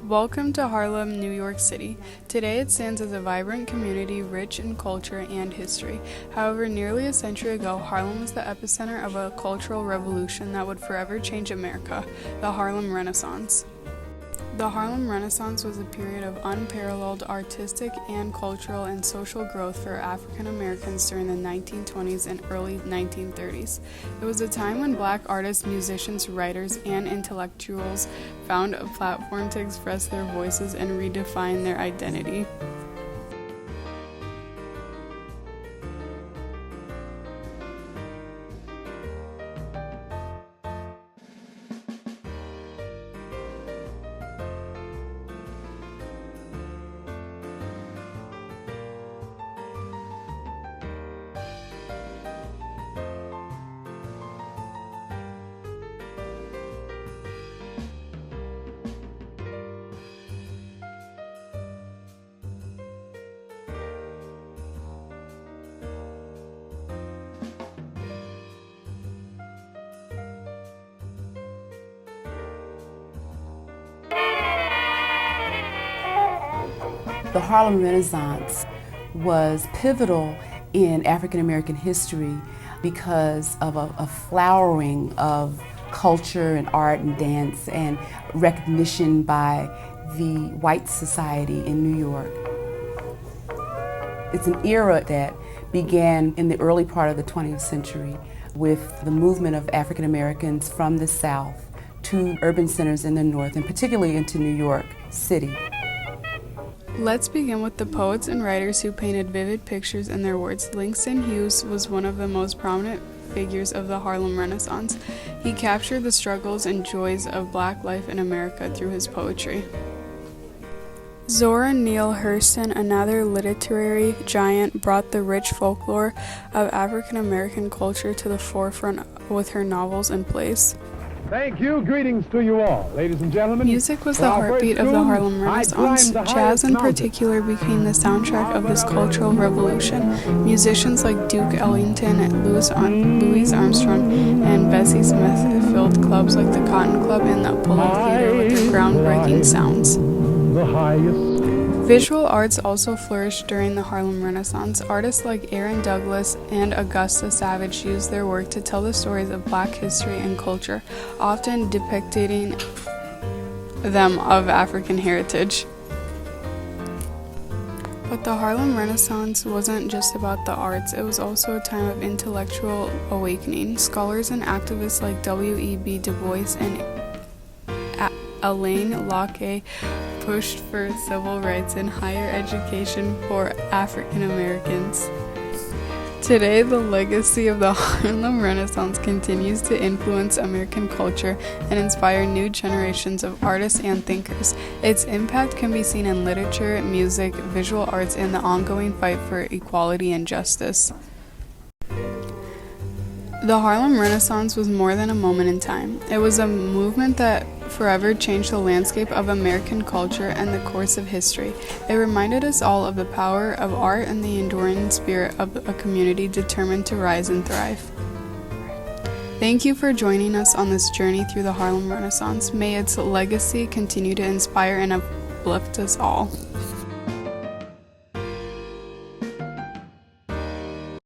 Welcome to Harlem, New York City. Today it stands as a vibrant community rich in culture and history. However, nearly a century ago, Harlem was the epicenter of a cultural revolution that would forever change America, the Harlem Renaissance. The Harlem Renaissance was a period of unparalleled artistic and cultural and social growth for African Americans during the 1920s and early 1930s. It was a time when Black artists, musicians, writers, and intellectuals found a platform to express their voices and redefine their identity. The Harlem Renaissance was pivotal in African American history because of a flowering of culture and art and dance and recognition by the white society in New York. It's an era that began in the early part of the 20th century with the movement of African Americans from the South to urban centers in the North, and particularly into New York City. Let's begin with the poets and writers who painted vivid pictures in their words. Langston Hughes was one of the most prominent figures of the Harlem Renaissance. He captured the struggles and joys of Black life in America through his poetry. Zora Neale Hurston, another literary giant, brought the rich folklore of African American culture to the forefront with her novels and plays. Thank you. Greetings to you all, ladies and gentlemen. Music was the heartbeat of the Harlem Renaissance. Jazz in particular became the soundtrack of this cultural revolution. Musicians like Duke Ellington, Louis Armstrong, and Bessie Smith filled clubs like the Cotton Club and the Apollo Theater with their groundbreaking sounds. Visual arts also flourished during the Harlem Renaissance. Artists like Aaron Douglas and Augusta Savage used their work to tell the stories of Black history and culture, often depicting them of African heritage. But the Harlem Renaissance wasn't just about the arts, it was also a time of intellectual awakening. Scholars and activists like W.E.B. Du Bois and Alain Locke pushed for civil rights and higher education for African Americans. Today, the legacy of the Harlem Renaissance continues to influence American culture and inspire new generations of artists and thinkers. Its impact can be seen in literature, music, visual arts, and the ongoing fight for equality and justice. The Harlem Renaissance was more than a moment in time. It was a movement that forever changed the landscape of American culture and the course of history. It reminded us all of the power of art and the enduring spirit of a community determined to rise and thrive. Thank you for joining us on this journey through the Harlem Renaissance. May its legacy continue to inspire and uplift us all.